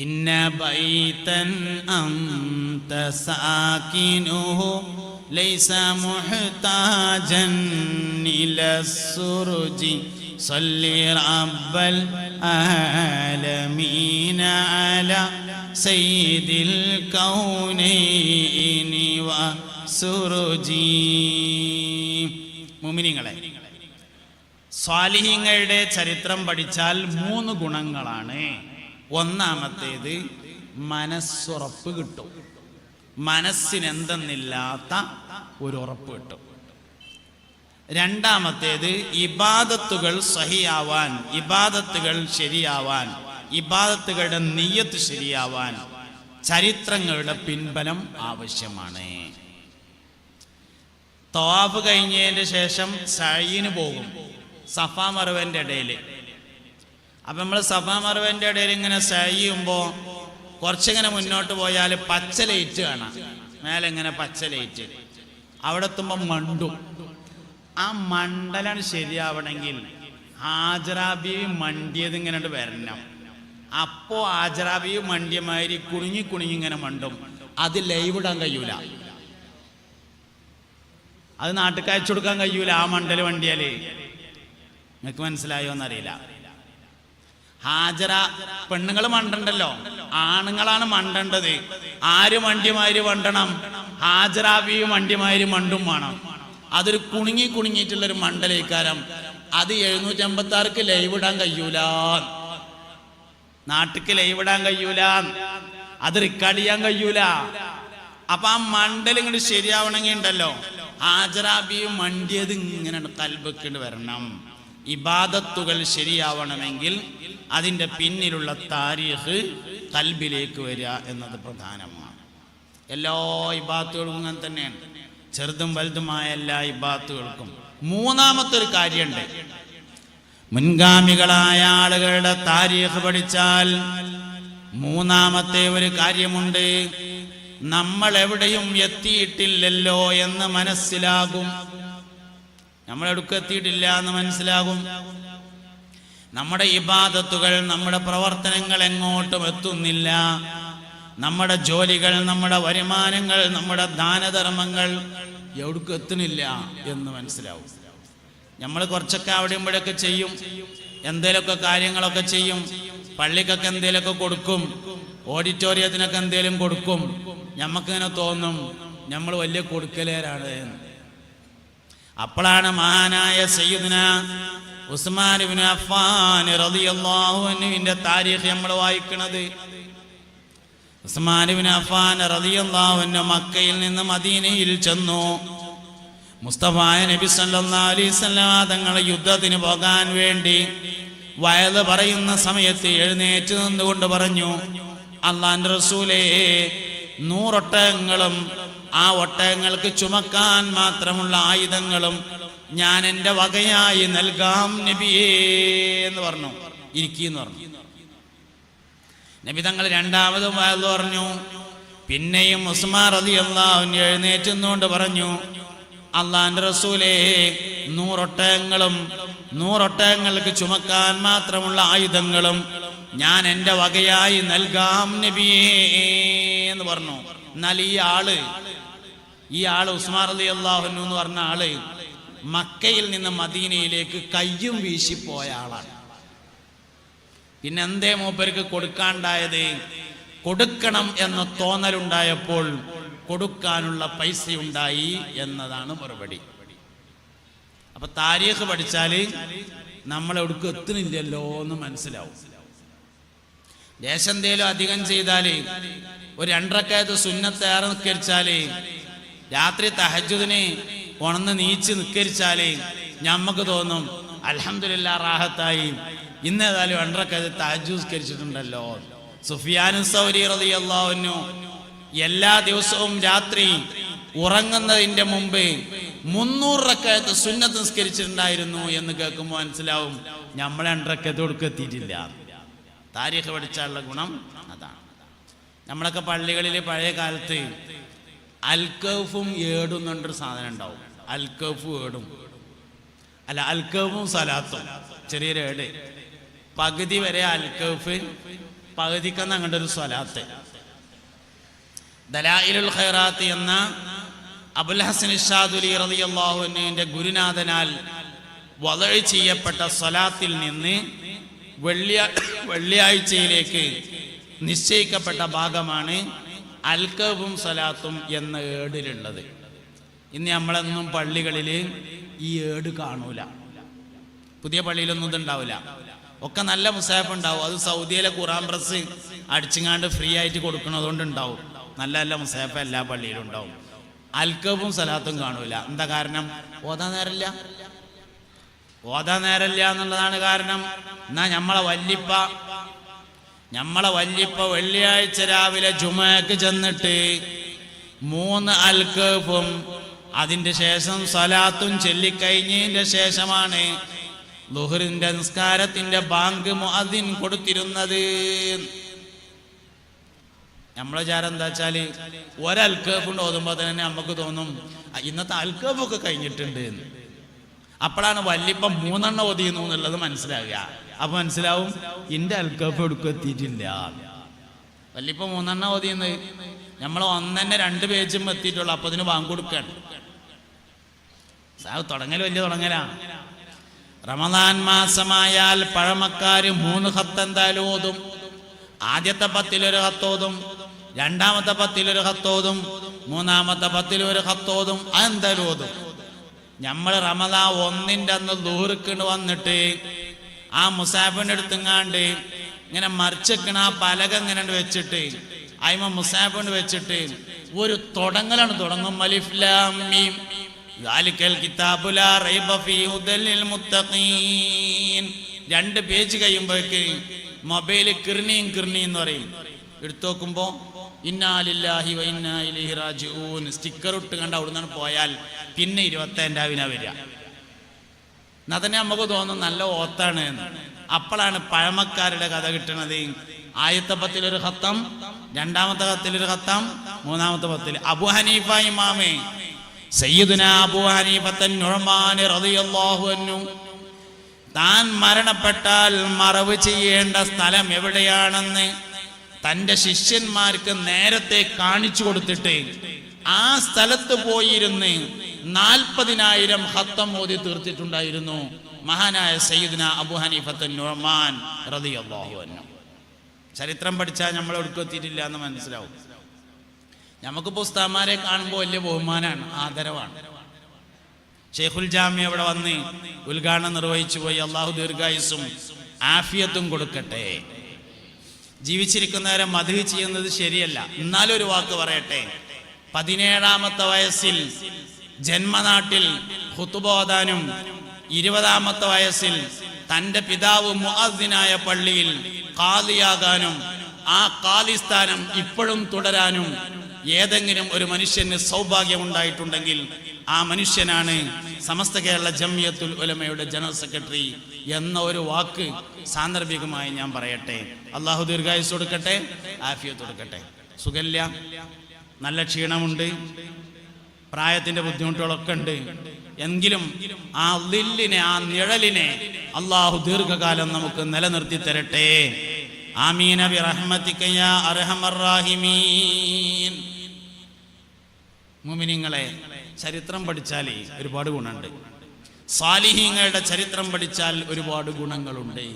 ഇന്ന ബൈതൻ അൻത സാകിനുഹു ലൈസ മുഹ്താജൻ ഇലസ്സുർജി സല്ലി റബ്ബൽ ആലമീന അലാ സയ്യിദിൽ കൗനൈനി വസുർജി. മുഅ്മിനീങ്ങളെ, സ്വാലിഹീങ്ങളുടെ ചരിത്രം പഠിച്ചാൽ 3 ഗുണങ്ങളാണ്. ഒന്നാമത്തേത് മനസ്സുറപ്പ് കിട്ടും. മനസ്സിനെന്തെന്നില്ലാത്ത ഒരു ഉറപ്പ് കിട്ടും. രണ്ടാമത്തേത് ഇബാദത്തുകൾ സഹിയാവാൻ, ഇബാദത്തുകൾ ശരിയാവാൻ, ഇബാദത്തുകളുടെ നിയ്യത്ത് ശരിയാവാൻ ചരിത്രങ്ങളുടെ പിൻബലം ആവശ്യമാണ്. തവാഫ് കഴിഞ്ഞതിന് ശേഷം സഅയിന് പോകും, സഫാ മർവന്റെ ഇടയിൽ. അപ്പം നമ്മൾ സഫാ മർവന്റെ ഇടയിൽ ഇങ്ങനെ സഅയ് ചെയ്യുമ്പോൾ കുറച്ചിങ്ങനെ മുന്നോട്ട് പോയാൽ പച്ച ലൈറ്റ് കാണാം, മേലെ ഇങ്ങനെ പച്ച ലൈറ്റ്. അവിടെ എത്തുമ്പോൾ മണ്ടും. ആ മണ്ടലാണ് ശരിയാവണമെങ്കിൽ ഹാജറാബീവി മണ്ടിയത് ഇങ്ങനെ വരണം. അപ്പോൾ ഹാജറാബീവി മണ്ടിയമാതിരി കുണുങ്ങി കുണുങ്ങി ഇങ്ങനെ മണ്ടും. അത് ലൈവ് ഇടാൻ കഴിയൂല, അത് നാട്ടിൽ അയച്ചു കൊടുക്കാൻ കഴിയൂല. ആ മണ്ടൽ വണ്ടിയാല് നിങ്ങൾക്ക് മനസ്സിലായോ എന്നറിയില്ല. ഹാജറ പെണ്ണുങ്ങൾ മണ്ടണ്ടല്ലോ, ആണുങ്ങളാണ് മണ്ടേണ്ടത്. ആര് മണ്ടിയമാതിരി മണ്ടണം? ഹാജറാബിയും മണ്ടിയമാതിരി മണ്ടും വേണം. അതൊരു കുണുങ്ങി കുണുങ്ങിയിട്ടുള്ളൊരു മണ്ടലേക്കാരം. അത് 756 ലൈവ് ഇടാൻ കഴിയൂല, നാട്ടിക്ക് ലൈവ് ഇടാൻ കഴിയൂല, അത് റെക്കോർഡ് ചെയ്യാൻ കഴിയൂല. അപ്പൊ ആ മണ്ടൽ ഇങ്ങോട്ട് ശരിയാവണമെങ്കിൽ ഉണ്ടല്ലോ, ഹാജറാബിയും മണ്ടിയത് ഇങ്ങനെ കൽബിക്കൊണ്ട് വരണം. ഇബാദത്തുകൾ ശരിയാവണമെങ്കിൽ അതിൻ്റെ പിന്നിലുള്ള താരീഖ് കൽബിലേക്ക് വരിക എന്നത് പ്രധാനമാണ്. എല്ലാ ഇബാദത്തുകൾക്കും അങ്ങനെ തന്നെയാണ്, ചെറുതും വലുതുമായ എല്ലാ ഇബാദത്തുകൾക്കും. മൂന്നാമത്തെ ഒരു കാര്യമുണ്ട്, മുൻഗാമികളായ ആളുകളുടെ താരീഖ് പഠിച്ചാൽ മൂന്നാമത്തെ ഒരു കാര്യമുണ്ട്. നമ്മൾ എവിടെയും എത്തിയിട്ടില്ലല്ലോ എന്ന് മനസ്സിലാകും. നമ്മളെടുക്ക് എത്തിയിട്ടില്ല എന്ന് മനസ്സിലാകും. നമ്മുടെ ഇബാദത്തുകൾ, നമ്മുടെ പ്രവർത്തനങ്ങൾ എങ്ങോട്ടും എത്തുന്നില്ല. നമ്മുടെ ജോലികൾ, നമ്മുടെ വരുമാനങ്ങൾ, നമ്മുടെ ദാനധർമ്മങ്ങൾ എവിടേക്കും എത്തുന്നില്ല എന്ന് മനസ്സിലാവും. നമ്മൾ കുറച്ചൊക്കെ അവിടെ ഇവിടെയൊക്കെ ചെയ്യും, എന്തേലൊക്കെ കാര്യങ്ങളൊക്കെ ചെയ്യും, പള്ളിക്കൊക്കെ എന്തേലൊക്കെ കൊടുക്കും, ഓഡിറ്റോറിയത്തിനൊക്കെ എന്തേലും കൊടുക്കും. നമുക്കിങ്ങനെ തോന്നും നമ്മൾ വലിയ കൊടുക്കലേരാണ് എന്ന്. അപ്പോഴാണ് മഹാനായ സയ്യിദുന ഉസ്മാൻ ഇബ്നു അഫ്ഫാൻ റളിയല്ലാഹു അൻഹുവിന്റെ താരീഖ് നമ്മൾ വായിക്കുന്നത്. ഉസ്മാൻ ഇബ്നു അഫ്ഫാൻ റളിയല്ലാഹു അൻഹു മക്കയിൽ നിന്ന് മദീനയിൽ ചെന്നു. മുസ്തഫ നബി സല്ലല്ലാഹു അലൈഹി വസല്ലം തങ്ങൾ യുദ്ധത്തിന് പോകാൻ വേണ്ടി വയല് പറയുന്ന സമയത്ത് എഴുന്നേറ്റ് നിന്നുകൊണ്ട് പറഞ്ഞു, അല്ലാഹുവിന്റെ റസൂലേ, 100 ഒട്ടകങ്ങളും ആ ഒട്ടകങ്ങൾക്ക് ചുമക്കാൻ മാത്രമുള്ള ആയുധങ്ങളും ഞാൻ എൻ്റെ വകയായി നൽകാം നബിയേ എന്ന് പറഞ്ഞു. ഇരിക്കീന്ന് പറഞ്ഞു. നബി തങ്ങൾ രണ്ടാമതും വയല് പറഞ്ഞു. പിന്നെയും ഉസ്മാൻ റളിയല്ലാഹു അൻഹു എഴുന്നേറ്റ് നിന്നുകൊണ്ട് പറഞ്ഞു, അല്ലാഹുവിന്റെ റസൂലേ, 100 ഒട്ടകങ്ങളും 100 ഒട്ടകങ്ങൾക്ക് ചുമക്കാൻ മാത്രമുള്ള ആയുധങ്ങളും ഞാൻ എൻ്റെ വകയായി നൽകാം നബിയേ എന്ന് പറഞ്ഞു. എന്നാൽ ഈ ആള് ഉസ്മാൻ റളിയല്ലാഹു അൻഹു എന്ന് പറഞ്ഞ ആള് മക്കയിൽ നിന്ന് മദീനയിലേക്ക് കയ്യും വീശിപ്പോയ ആളാണ്. പിന്നെ എന്തേ മൂപ്പർക്ക് കൊടുക്കാണ്ടായത്? കൊടുക്കണം എന്ന തോന്നലുണ്ടായപ്പോൾ കൊടുക്കാനുള്ള പൈസയുണ്ടായി എന്നതാണ് മറുപടി. അപ്പൊ താരീഖ് പഠിച്ചാല് നമ്മൾ എവിടേക്കും എത്തുന്നില്ലല്ലോ എന്ന് മനസ്സിലാവും. ദേശന്തേലും അധികം ചെയ്താല്, ഒരു 2 റക്അത്ത് സുന്നത്ത് ഏറെ നിസ്കരിച്ചാല്, രാത്രി തഹജ്ജുദിന് ഉണർന്ന് നീച്ച് നിസ്കരിച്ചാല് ഞമ്മക്ക് തോന്നും അൽഹംദുലില്ലാ റാഹത്തായി, ഇന്നേതായാലും 2 റക്അത്ത് തഹജ്ജുദ് നിസ്കരിച്ചിട്ടുണ്ടല്ലോ. സുഫിയാൻ സൗരി റളിയല്ലാഹു അൻഹു എല്ലാ ദിവസവും രാത്രി ഉറങ്ങുന്നതിന്റെ മുമ്പ് 300 റക്അത്ത് സുന്നത്ത് നിസ്കരിച്ചിട്ടുണ്ടായിരുന്നു എന്ന് കേൾക്കുമ്പോൾ മനസ്സിലാവും നമ്മൾ 2 റക്അത്ത് കൊടുക്കെത്തിയിട്ടില്ല. താരീഖ് പഠിച്ചാലുള്ള ഗുണം അതാണ്. നമ്മളൊക്കെ പള്ളികളിൽ പഴയ കാലത്ത് അൽക്കഫും ഏടും എന്നൊരു സാധനം ഉണ്ടാവും. അൽക്കഫും ഏടും അല്ല, അൽക്കഫും സലാത്തും, ചെറിയൊരു ഏട്. പകുതി വരെ അൽക്കഫ്, പകുതിക്കുന്ന അങ്ങോട്ട് ഒരു സ്വലാത്ത്. ദലായിലുൽ ഖൈറാത്ത് എന്ന അബുൽ ഹസൻ ഇർശാദുലി റളിയല്ലാഹു അൻഹുവിന്റെ ഗുരുനാഥനാൽ വദഅ് ചെയ്യപ്പെട്ട സ്വലാത്തിൽ നിന്ന് വെള്ളിയാഴ്ചയിലേക്ക് നിശ്ചയിക്കപ്പെട്ട ഭാഗമാണ് അൽകബും സ്വലാത്തും എന്ന ഏടിലുള്ളത്. ഇന്ന് നമ്മളെന്നും പള്ളികളിൽ ഈ ഏട് കാണൂല. പുതിയ പള്ളിയിലൊന്നും ഇതുണ്ടാവില്ല. ഒക്കെ നല്ല മുസാഫ് ഉണ്ടാവും. അത് സൗദിയിലെ ഖുറാൻ പ്രസ് അടിച്ചിങ്ങാണ്ട് ഫ്രീ ആയിട്ട് കൊടുക്കുന്നതുകൊണ്ട് ഉണ്ടാവും. നല്ല നല്ല മുസാഫ് എല്ലാ പള്ളിയിലും ഉണ്ടാവും. അൽകബും സ്വലാത്തും കാണൂല. എന്താ കാരണം? ഓതാൻ നേരല്ല എന്നുള്ളതാണ് കാരണം. എന്നാ നമ്മളെ വല്ലിപ്പ വെള്ളിയാഴ്ച രാവിലെ ജുമഅക്ക് ചെന്നിട്ട് 3 അൽകബും അതിന്റെ ശേഷം സ്വലാത്തും ചൊല്ലിക്കഴിഞ്ഞതിന്റെ ശേഷമാണ് ളുഹറിന്റെ നിസ്കാരത്തിന്റെ ബാങ്ക് മുഅദ്ദിൻ കൊടുത്തിരുന്നത്. നമ്മളെ വിചാരം എന്താ വെച്ചാല് ഒരൽകബ് ഓതുമ്പോൾ തന്നെ നമുക്ക് തോന്നും ഇന്നത്തെ അൽകബൊക്കെ കഴിഞ്ഞിട്ടുണ്ട് എന്ന്. അപ്പോഴാണ് വല്ലിപ്പം 3 ഓതിയുന്നു എന്നുള്ളത് മനസ്സിലാവുക. അപ്പൊ മനസ്സിലാവും ഇന്റെ അൽകബ് എടുക്കും എത്തിയിട്ടില്ല. വല്ലിപ്പം 3 ഓതിയെന്ന് നമ്മൾ 1 പേജും എത്തിയിട്ടുള്ളൂ. അപ്പൊ അതിന് ബാങ്ക് കൊടുക്കാണ്. തുടങ്ങൽ വലിയ തുടങ്ങലാ. റമദാൻ മാസമായാൽ പഴമക്കാര് 3 ഖത്ത് എന്തായാലും ഓതും. ആദ്യത്തെ 10 ഒരു ഖത്തോതും, രണ്ടാമത്തെ 10 ഖത്തോതും, മൂന്നാമത്തെ 10 ഖത്തോതും. അതെന്തായാലും ഓതും. നമ്മൾ റമദാൻ 1 അന്ന് ദുഹ്റിന് വന്നിട്ട് ആ മുസാഫിന്റെ അടുത്തെങ്ങാണ്ട് ഇങ്ങനെ മറിച്ചെക്കണ ആ പലക ഇങ്ങനെ വെച്ചിട്ട് അയിമ മുസാഫിന് വെച്ചിട്ട് ഒരു തുടങ്ങലാണ് തുടങ്ങും. അലിഫ് ലാം മീം ദാലിക്കൽ കിതാബു ലാ റൈബ ഫീഹി ഹുദൽ ലിൽ മുത്തഖീൻ. 2 പേജ് കഴിയുമ്പോഴേക്ക് മൊബൈൽ കിർണി എന്ന് പറയും. എടുത്തു നോക്കുമ്പോ ഇന്നാ ലില്ലാഹി വ ഇന്നാ ഇലൈഹി റാജിഊൻ സ്റ്റിക്കർ ഇട്ട് കണ്ട് അവിടുന്ന് പോയാൽ പിന്നെ 25 വരിക. എന്നാ തന്നെ നമുക്ക് തോന്നും നല്ല ഓത്താണ് എന്ന്. അപ്പോഴാണ് പഴമക്കാരുടെ കഥ കിട്ടുന്നത്. ആദ്യത്തെ 10 ഒരു ഖത്തം, രണ്ടാമത്തെ 10 ഒരു ഖത്തം, മൂന്നാമത്തെ 10. അബൂ ഹനീഫ ഇമാമേ സയ്യിദുനാ അബൂ ഹനീഫത്തൻ നുഅ്മാൻ റളിയല്ലാഹു അൻഹു താൻ മരണപ്പെട്ടാൽ മറവ് ചെയ്യേണ്ട സ്ഥലം എവിടെയാണെന്ന് തൻ്റെ ശിഷ്യന്മാർക്ക് നേരത്തെ കാണിച്ചു കൊടുത്തിട്ട് ആ സ്ഥലത്ത് പോയിരുന്ന് 40,000 ഖത്തം ഓതി തീർത്തിട്ടുണ്ടായിരുന്നു മഹാനായ സയ്യിദുനാ അബൂ ഹനീഫത്തൻ നുഅ്മാൻ റളിയല്ലാഹു അൻഹു. ചരിത്രം പഠിച്ചാൽ നമ്മൾ ഒടുക്കെത്തിയിട്ടില്ല എന്ന് മനസ്സിലാവും. നമുക്കിപ്പോൾ ഉസ്താദന്മാരെ കാണുമ്പോൾ വലിയ ബഹുമാനാണ്, ആദരവാണ്. ഷെയ്ഖുൽ ജാമി അവിടെ വന്ന് ഉദ്ഘാടനം നിർവഹിച്ചു പോയി. അള്ളാഹു ദീർഘായുസ്സും ആഫിയത്തും കൊടുക്കട്ടെ. ജീവിച്ചിരിക്കുന്നവരെ മദ്ഹ് ചെയ്യുന്നത് ശരിയല്ല. എന്നാലും ഒരു വാക്ക് പറയട്ടെ. 17-ാമത്തെ വയസ്സിൽ ജന്മനാട്ടിൽ ഖുതുബ ഓതാനും 20-ാമത്തെ വയസ്സിൽ തൻ്റെ പിതാവ് മുഅദ്ദിനായ പള്ളിയിൽ ഖാദിയാകാനും ആ ഖാദിസ്ഥാനം ഇപ്പോഴും തുടരാനും ഏതെങ്കിലും ഒരു മനുഷ്യന് സൗഭാഗ്യമുണ്ടായിട്ടുണ്ടെങ്കിൽ ആ മനുഷ്യനാണ് സമസ്ത കേരള ജംഇയ്യത്തുൽ ഉലമയുടെ ജനറൽ സെക്രട്ടറി എന്ന ഒരു വാക്ക് സാന്ദർഭികമായി ഞാൻ പറയട്ടെ. അള്ളാഹു ദീർഘായുസ് കൊടുക്കട്ടെ, ആഫിയത്ത് കൊടുക്കട്ടെ. സുഖല്ല, നല്ല ക്ഷീണമുണ്ട്, പ്രായത്തിന്റെ ബുദ്ധിമുട്ടുകളൊക്കെ ഉണ്ട്. എങ്കിലും ആ ളില്ലിനെ, ആ നിഴലിനെ അള്ളാഹു ദീർഘകാലം നമുക്ക് നിലനിർത്തി തരട്ടെ. ആമീന ബിറഹ്മതിക യാ അർഹമർ റഹീമീൻ. മുഅ്മിനീങ്ങളെ, ചരിത്രം പഠിച്ചാൽ ഒരുപാട് ഗുണമുണ്ട്. സാലിഹീങ്ങളുടെ ചരിത്രം പഠിച്ചാൽ ഒരുപാട് ഗുണങ്ങളുണ്ട്.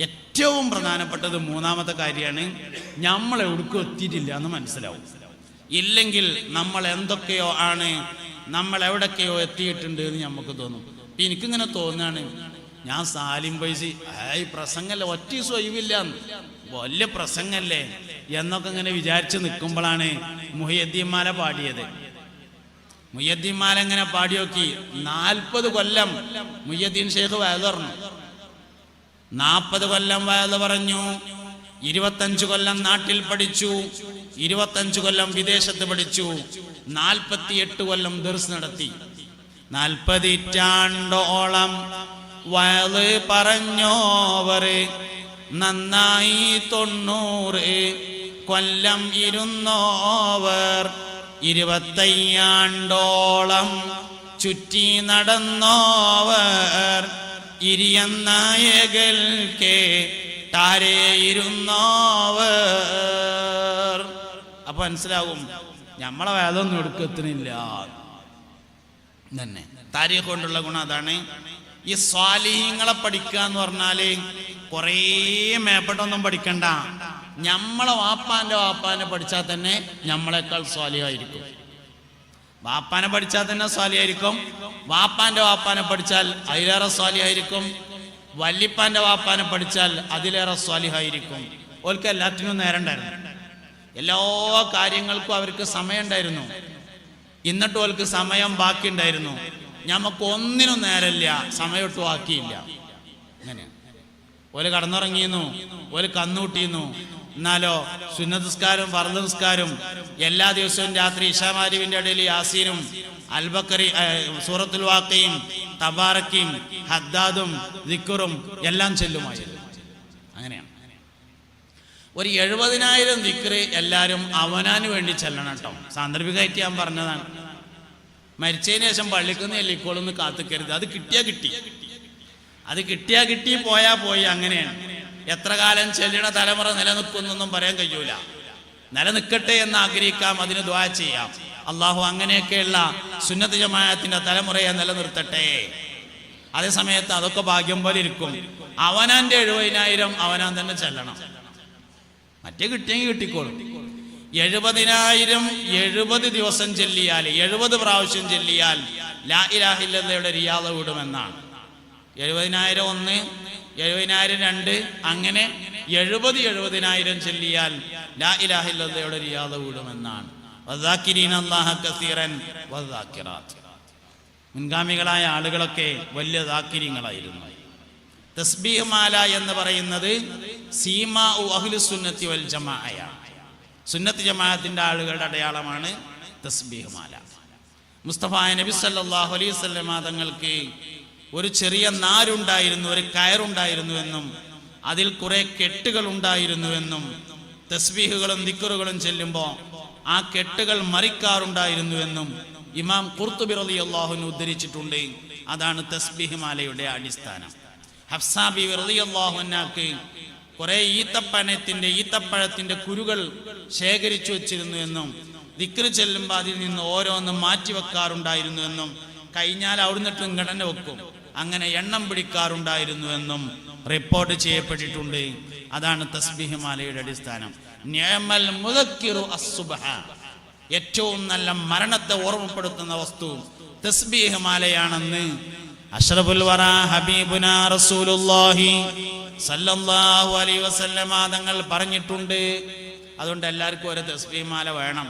ഏറ്റവും പ്രധാനപ്പെട്ടത് 3-ാമത്തെ കാര്യമാണ്, നമ്മൾ എവിടേക്കും എത്തിയിട്ടില്ല എന്ന് മനസ്സിലാവും. ഇല്ലെങ്കിൽ നമ്മൾ എന്തൊക്കെയോ ആണ്, നമ്മൾ എവിടൊക്കെയോ എത്തിയിട്ടുണ്ട് എന്ന് നമുക്ക് തോന്നും. ഇപ്പം എനിക്കിങ്ങനെ തോന്നുകയാണ്, ഞാൻ സാലിം പൈസി പ്രസംഗമല്ലേ, ഒറ്റ സ്വയവില്ല, വലിയ പ്രസംഗല്ലേ എന്നൊക്കെ ഇങ്ങനെ വിചാരിച്ച് നിൽക്കുമ്പോഴാണ് മുഹിയുദ്ദീൻമാല പാടിയത്. മുഹിയുദ്ദീൻമാല എങ്ങനെ പാടി നോക്കി. 40 കൊല്ലം മുഹിയുദ്ദീൻ ഷെയ്ഖ് വയല് പറഞ്ഞു. 40 കൊല്ലം വയല് പറഞ്ഞു. 25 കൊല്ലം നാട്ടിൽ പഠിച്ചു, 25 കൊല്ലം വിദേശത്ത് പഠിച്ചു, 48 കൊല്ലം ദർസ് നടത്തി. 40 ഇറ്റാണ്ടോളം വയല് പറഞ്ഞോവർ നന്നായി 90 കൊല്ലം ഇരുന്നോവർ. 25 ആണ്ടോളം ചുറ്റി നടന്നോവർ. ഇരിയനായകൽക്കേ കേട്ടാരേയിരുന്നവർ. അപ്പൊ മനസ്സിലാവും നമ്മളെ വേദമൊന്നും എടുക്കത്തിനില്ല തന്നെ. താരീഖ് കൊണ്ടുള്ള ഗുണം അതാണ്. ഈ സ്വാലിഹീങ്ങളെ പഠിക്കുക എന്ന് പറഞ്ഞാല് കുറേ മേപ്പെട്ടൊന്നും പഠിക്കണ്ട. നമ്മളെ വാപ്പാന്റെ പഠിച്ചാൽ തന്നെ നമ്മളെക്കാൾ സ്വാലിഹായിരിക്കും. വാപ്പാനെ പഠിച്ചാൽ തന്നെ സ്വാലിഹായിരിക്കും. വാപ്പാനെ പഠിച്ചാൽ അതിലേറെ സ്വാലിഹായിരിക്കും. വല്യപ്പാന്റെ വാപ്പാനെ പഠിച്ചാൽ അതിലേറെ സ്വാലിഹായിരിക്കും. ഓൽക്ക് എല്ലാത്തിനും നേരം ഉണ്ടായിരുന്നു. എല്ലാ കാര്യങ്ങൾക്കും അവർക്ക് സമയം ഉണ്ടായിരുന്നു. എന്നിട്ട് ഓൽക്ക് സമയം ബാക്കി ഉണ്ടായിരുന്നു. ഞമ്മക്ക് ഒന്നിനും നേരമില്ല, സമയമിട്ട് ബാക്കിയില്ല. അങ്ങനെയാണ്. ഓല് കടന്നുറങ്ങിയിരുന്നു, ഓല് കന്നുകൂട്ടിയിരുന്നു. എന്നാലോ സുന്നത്ത് നിസ്കാരം, ഫർദ് നിസ്കാരം എല്ലാ ദിവസവും രാത്രി ഇശാമാരിവിന്റെ ഇടയിൽ യാസീനും അൽബക്കറി, സൂറത്തുൽ വാഖിയും തബാറക്കും ഹദ്ദാദും ദിക്റും എല്ലാം ചെല്ലുമായിരുന്നു. അങ്ങനെയാണ്. ഒരു 70,000 ദിക്റ് എല്ലാവരും അവനാന് വേണ്ടി ചെല്ലണം കേട്ടോ. സാന്ദർഭികമായിട്ട് ഞാൻ പറഞ്ഞതാണ്. മരിച്ചതിന് ശേഷം പള്ളിക്കുന്ന എല്ലിക്കോളൊന്ന് കാത്തുക്കരുത്. അത് കിട്ടിയാ കിട്ടി, അത് കിട്ടിയാ കിട്ടി, പോയാ പോയി. അങ്ങനെയാണ്. എത്ര കാലം ചെല്ലണ തലമുറ നിലനിൽക്കുന്നൊന്നും പറയാൻ കഴിയൂല. നിലനിൽക്കട്ടെ എന്ന് ആഗ്രഹിക്കാം, അതിന് ദുആ ചെയ്യാം. അള്ളാഹു അങ്ങനെയൊക്കെയുള്ള സുന്നത്ത് ജമാഅത്തിന്റെ തലമുറയെ നിലനിർത്തട്ടെ. അതേ സമയത്ത് അതൊക്കെ ഭാഗ്യം പോലെ ഇരിക്കും. അവനാന്റെ 70,000 അവനാൻ തന്നെ ചെല്ലണം. മറ്റേ കിട്ടിയെങ്കിൽ കിട്ടിക്കോളും. 70,000 70 ദിവസം ചെല്ലിയാൽ, 70 പ്രാവശ്യം ചെല്ലിയാൽ ലാ ഇലാഹ ഇല്ലല്ലാഹയുടെ റിയാദ വിടുമെന്നാണ്. 70,000 1, 70,000 2, അങ്ങനെ 70,000 ചെല്ലിയാൽ ലാ ഇലാഹ ഇല്ലല്ലാഹയുടെ റിയാദ വിടുമെന്നാണ്. വദാകിരീന അല്ലാഹ കസീറൻ വദാകിറാത്ത്. മുൻഗാമികളായ ആളുകളൊക്കെ വലിയ ദാക്കിരീങ്ങളായിരുന്നു. തസ്ബീഹ് മാല എന്ന് പറയുന്നത് സീമാ അഹ്ലുസ് സുന്നത്തി വൽ ജമാഅയാണ്. സുന്നത്ത് ജമാഅത്തിന്റെ ആളുകളുടെ അടയാളമാണ് തസ്ബീഹ് മാല. മുസ്തഫ നബി സല്ലല്ലാഹു അലൈഹി വസല്ലം തങ്ങൾക്ക് ഒരു ചെറിയ നാരുണ്ടായിരുന്നു, ഒരു കയറുണ്ടായിരുന്നുവെന്നും അതിൽ കുറെ കെട്ടുകൾ ഉണ്ടായിരുന്നുവെന്നും തസ്ബീഹുകളും ദിക്റുകളും ചെല്ലുമ്പോൾ ആ കെട്ടുകൾ മറിക്കാറുണ്ടായിരുന്നുവെന്നും ഇമാം ഖുർത്തുബി റളിയല്ലാഹു അൻഹു ഉദ്ധരിച്ചിട്ടുണ്ട്. അതാണ് തസ്ബീഹ് മാലയുടെ അടിസ്ഥാനം. ഹഫ്സ ബിവി റളിയല്ലാഹു അൻഹക്ക് കുറെ ഈത്തപ്പഴത്തിന്റെ കുരുകൾ ശേഖരിച്ചു വെച്ചിരുന്നുവെന്നും ദിക്റ് ചെല്ലുമ്പോൾ അതിൽ നിന്ന് ഓരോന്നും മാറ്റി വെക്കാറുണ്ടായിരുന്നുവെന്നും കഴിഞ്ഞാൽ അവിടുന്നിട്ട് ഇങ്ങടന്നെ വെക്കും, അങ്ങനെ എണ്ണം പിടിക്കാറുണ്ടായിരുന്നുവെന്നും റിപ്പോർട്ട് ചെയ്യപ്പെട്ടിട്ടുണ്ട്. അതാണ് തസ്ബീഹ് മാലയുടെ അടിസ്ഥാനം. നിഅമൽ മുദക്കിറു അസ്സുബ്ഹ, ഏറ്റവും നല്ല മരണത്തെ ഓർമ്മപ്പെടുത്തുന്ന വസ്തു തസ്ബീഹ് മാലയാണെന്ന് അഷ്റഫുൽ വറ ഹബീബുനാ റസൂലുള്ളാഹി സല്ലല്ലാഹു അലൈഹി വസല്ലമ തങ്ങൾ പറഞ്ഞിട്ടുണ്ട്. അതുകൊണ്ട് എല്ലാവർക്കും ഒരു തസ്ബീഹ് മാല വേണം.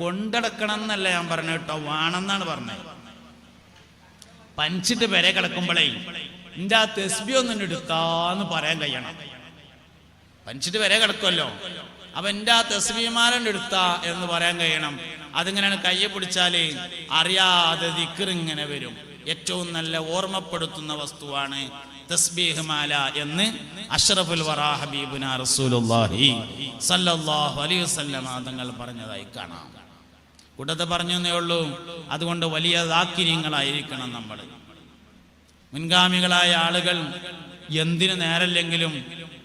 കൊണ്ടടക്കണം എന്നല്ല ഞാൻ പറഞ്ഞു കേട്ടോ, വേണമെന്നാണ് പറഞ്ഞത്. പഞ്ചിട്ട് പെരെ കിടക്കുമ്പോഴേ എൻ്റെ ആ തസ്ബീഹ് ഒന്നും എടുത്താന്ന് പറയാൻ കഴിയണം. പഞ്ചിട്ട് പെരെ കിടക്കുമല്ലോ, അപ്പൊ എൻ്റെ ആ തസ്ബീഹ് മാല എടുത്താ എന്ന് പറയാൻ കഴിയണം. അതിങ്ങനെയാണ് കയ്യെ പിടിച്ചാല് അറിയാതെ ദിക്ർ ഇങ്ങനെ വരും. ഏറ്റവും നല്ല ഓർമ്മപ്പെടുത്തുന്ന വസ്തുവാണ് തസ്ബീഹ് മാല എന്ന് അഷ്റഫുൽ വറ ഹബീബുനാ റസൂലുള്ളാഹി സല്ലല്ലാഹു അലൈഹി വസല്ലം തങ്ങൾ പറഞ്ഞതായി കാണാം. കൂട്ടത്തെ പറഞ്ഞേ ഉള്ളൂ. അതുകൊണ്ട് വലിയ ദാക്കിര്യങ്ങളായിരിക്കണം നമ്മൾ. മുൻഗാമികളായ ആളുകൾ എന്തിനു നേരല്ലെങ്കിലും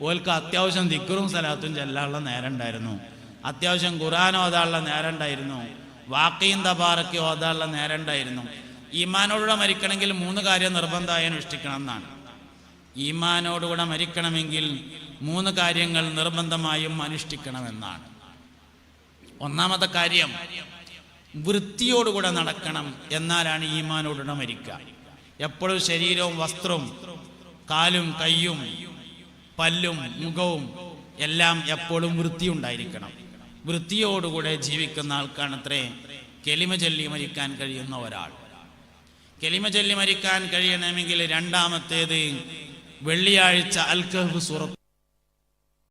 ഓൽക്ക് അത്യാവശ്യം ദിക്റും സലാത്തും ചെല്ലാനുള്ള നേരം ഉണ്ടായിരുന്നു. അത്യാവശ്യം ഖുർആൻ ഓതാനുള്ള നേരം ഉണ്ടായിരുന്നു. വാഖീം തബാറക്ക് ഓതാനുള്ള നേരം ഉണ്ടായിരുന്നു. ഈമാനോടുകൂടെ മരിക്കണമെങ്കിൽ 3 കാര്യം നിർബന്ധമായി അനുഷ്ഠിക്കണം എന്നാണ്. ഈമാനോടുകൂടെ മരിക്കണമെങ്കിൽ 3 കാര്യങ്ങൾ നിർബന്ധമായും അനുഷ്ഠിക്കണമെന്നാണ്. ഒന്നാമത്തെ കാര്യം വൃത്തിയോടുകൂടെ നടക്കണം, എന്നാലാണ് ഈമാനോടുകൂടെ മരിക്കുക. എപ്പോഴും ശരീരവും വസ്ത്രവും കാലും കയ്യും പല്ലും മുഖവും എല്ലാം എപ്പോഴും വൃത്തി ഉണ്ടായിരിക്കണം. വൃത്തിയോടുകൂടെ ജീവിക്കുന്ന ആൾക്കാണത്രേ കലിമ ചൊല്ലി മരിക്കാൻ കഴിയുന്ന ഒരാൾ. കലിമ ചൊല്ലി മരിക്കാൻ കഴിയണമെങ്കിൽ രണ്ടാമത്തേത് വെള്ളിയാഴ്ച അൽ കഹ്ഫ് സൂറത്ത്